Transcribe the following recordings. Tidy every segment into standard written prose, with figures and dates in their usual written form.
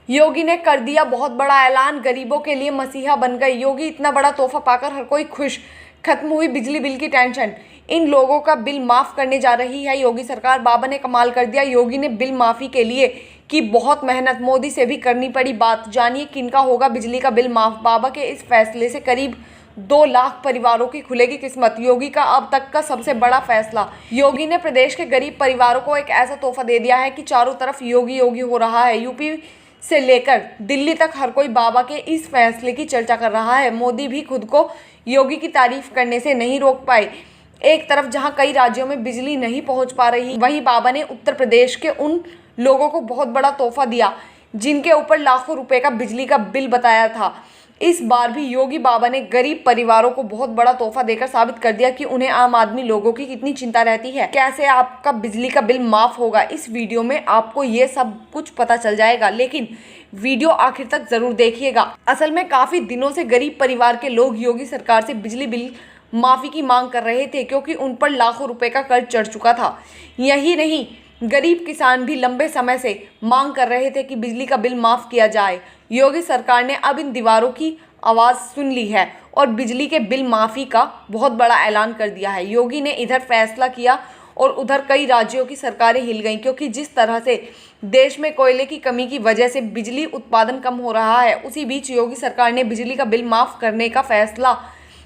योगी ने कर दिया बहुत बड़ा ऐलान, गरीबों के लिए मसीहा बन गए योगी। इतना बड़ा तोहफा पाकर हर कोई खुश, खत्म हुई बिजली बिल की टेंशन। इन लोगों का बिल माफ करने जा रही है योगी सरकार। बाबा ने कमाल कर दिया, योगी ने बिल माफी के लिए की बहुत मेहनत, मोदी से भी करनी पड़ी बात। जानिए किनका होगा बिजली का बिल माफ। बाबा के इस फैसले से करीब 2 लाख परिवारों की खुलेगी किस्मत। योगी का अब तक का सबसे बड़ा फैसला। योगी ने प्रदेश के गरीब परिवारों को एक ऐसा तोहफा दे दिया है कि चारों तरफ योगी योगी हो रहा है। यूपी से लेकर दिल्ली तक हर कोई बाबा के इस फैसले की चर्चा कर रहा है। मोदी भी खुद को योगी की तारीफ करने से नहीं रोक पाए। एक तरफ जहां कई राज्यों में बिजली नहीं पहुंच पा रही, वहीं बाबा ने उत्तर प्रदेश के उन लोगों को बहुत बड़ा तोहफा दिया जिनके ऊपर लाखों रुपए का बिजली का बिल बताया था। इस बार भी योगी बाबा ने गरीब परिवारों को बहुत बड़ा तोहफा देकर साबित कर दिया कि उन्हें आम आदमी लोगों की कितनी चिंता रहती है। कैसे आपका बिजली का बिल माफ होगा, इस वीडियो में आपको ये सब कुछ पता चल जाएगा, लेकिन वीडियो आखिर तक जरूर देखिएगा। असल में काफी दिनों से गरीब परिवार के लोग योगी सरकार से बिजली बिल माफी की मांग कर रहे थे, क्योंकि उन पर लाखों रुपए का कर्ज चढ़ चुका था। यही नहीं, गरीब किसान भी लंबे समय से मांग कर रहे थे कि बिजली का बिल माफ किया जाए। योगी सरकार ने अब इन दीवारों की आवाज़ सुन ली है और बिजली के बिल माफ़ी का बहुत बड़ा ऐलान कर दिया है। योगी ने इधर फैसला किया और उधर कई राज्यों की सरकारें हिल गईं, क्योंकि जिस तरह से देश में कोयले की कमी की वजह से बिजली उत्पादन कम हो रहा है, उसी बीच योगी सरकार ने बिजली का बिल माफ़ करने का फैसला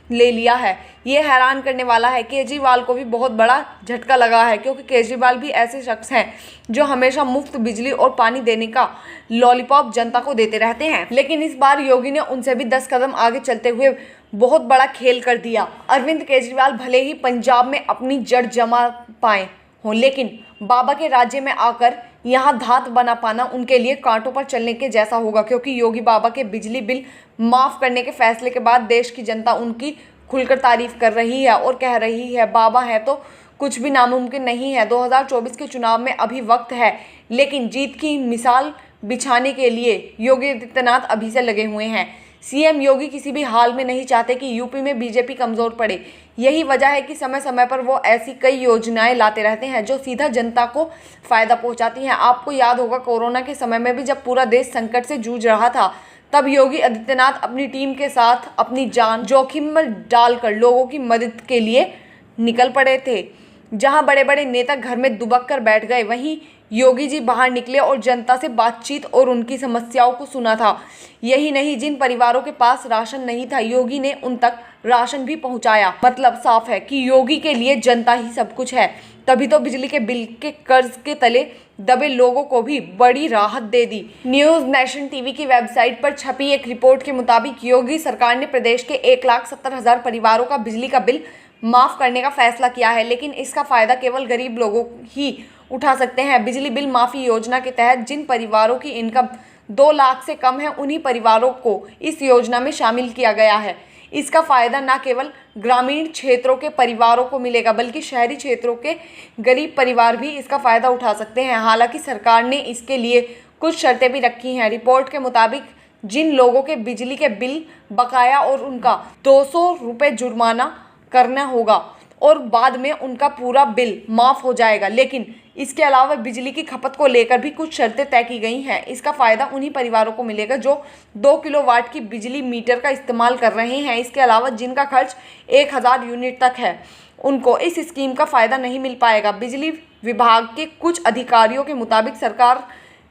ले लिया है। ये हैरान करने वाला है। केजरीवाल को भी बहुत बड़ा झटका लगा है, क्योंकि केजरीवाल भी ऐसे शख्स हैं जो हमेशा मुफ्त बिजली और पानी देने का लॉलीपॉप जनता को देते रहते हैं। लेकिन इस बार योगी ने उनसे भी 10 कदम आगे चलते हुए बहुत बड़ा खेल कर दिया। अरविंद केजरीवाल भले ही पंजाब में अपनी जड़ जमा पाए हों, लेकिन बाबा के राज्य में आकर यहाँ धात बना पाना उनके लिए कांटों पर चलने के जैसा होगा, क्योंकि योगी बाबा के बिजली बिल माफ़ करने के फैसले के बाद देश की जनता उनकी खुलकर तारीफ कर रही है और कह रही है बाबा है तो कुछ भी नामुमकिन नहीं है। 2024 के चुनाव में अभी वक्त है, लेकिन जीत की मिसाल बिछाने के लिए योगी आदित्यनाथ अभी से लगे हुए हैं। सीएम योगी किसी भी हाल में नहीं चाहते कि यूपी में बीजेपी कमज़ोर पड़े। यही वजह है कि समय समय पर वो ऐसी कई योजनाएं लाते रहते हैं जो सीधा जनता को फ़ायदा पहुंचाती हैं। आपको याद होगा कोरोना के समय में भी जब पूरा देश संकट से जूझ रहा था, तब योगी आदित्यनाथ अपनी टीम के साथ अपनी जान जोखिम में डालकर लोगों की मदद के लिए निकल पड़े थे। जहां बड़े बड़े नेता घर में दुबक कर बैठ गए, वहीं योगी जी बाहर निकले और जनता से बातचीत और उनकी समस्याओं को सुना था। यही नहीं, जिन परिवारों के पास राशन नहीं था, योगी ने उन तक राशन भी पहुंचाया। मतलब साफ है कि योगी के लिए जनता ही सब कुछ है। तभी तो बिजली के बिल के कर्ज के तले दबे लोगों को भी बड़ी राहत दे दी। न्यूज़ नेशन टीवी की वेबसाइट पर छपी एक रिपोर्ट के मुताबिक योगी सरकार ने प्रदेश के 1,70,000 परिवारों का बिजली का बिल माफ़ करने का फैसला किया है, लेकिन इसका फ़ायदा केवल गरीब लोगों ही उठा सकते हैं। बिजली बिल माफ़ी योजना के तहत जिन परिवारों की इनकम 2 लाख से कम है, उन्हीं परिवारों को इस योजना में शामिल किया गया है। इसका फ़ायदा न केवल ग्रामीण क्षेत्रों के परिवारों को मिलेगा, बल्कि शहरी क्षेत्रों के गरीब परिवार भी इसका फ़ायदा उठा सकते हैं। हालांकि सरकार ने इसके लिए कुछ शर्तें भी रखी हैं। रिपोर्ट के मुताबिक जिन लोगों के बिजली के बिल बकाया और उनका 200 रुपये जुर्माना करना होगा और बाद में उनका पूरा बिल माफ़ हो जाएगा। लेकिन इसके अलावा बिजली की खपत को लेकर भी कुछ शर्तें तय की गई हैं। इसका फ़ायदा उन्हीं परिवारों को मिलेगा जो 2 किलोवाट की बिजली मीटर का इस्तेमाल कर रहे हैं। इसके अलावा जिनका खर्च 1000 यूनिट तक है, उनको इस स्कीम का फ़ायदा नहीं मिल पाएगा। बिजली विभाग के कुछ अधिकारियों के मुताबिक सरकार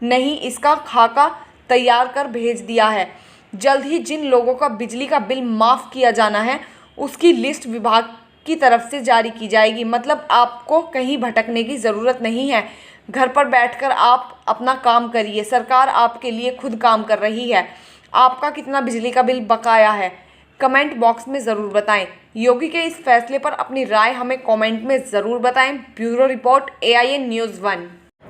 ने ही इसका खाका तैयार कर भेज दिया है। जल्द ही जिन लोगों का बिजली का बिल माफ़ किया जाना है, उसकी लिस्ट विभाग की तरफ से जारी की जाएगी। मतलब आपको कहीं भटकने की ज़रूरत नहीं है। घर पर बैठकर आप अपना काम करिए। सरकार आपके लिए खुद काम कर रही है। आपका कितना बिजली का बिल बकाया है, कमेंट बॉक्स में ज़रूर बताएं। योगी के इस फैसले पर अपनी राय हमें कमेंट में ज़रूर बताएं। Bureau report AIN News 1।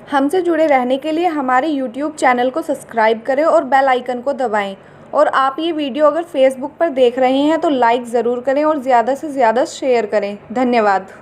हमसे जुड़े रहने के लिए हमारे YouTube चैनल को सब्सक्राइब करें और बेल आइकन को दबाएं। और आप ये वीडियो अगर फेसबुक पर देख रहे हैं तो लाइक ज़रूर करें और ज़्यादा से ज़्यादा शेयर करें। धन्यवाद।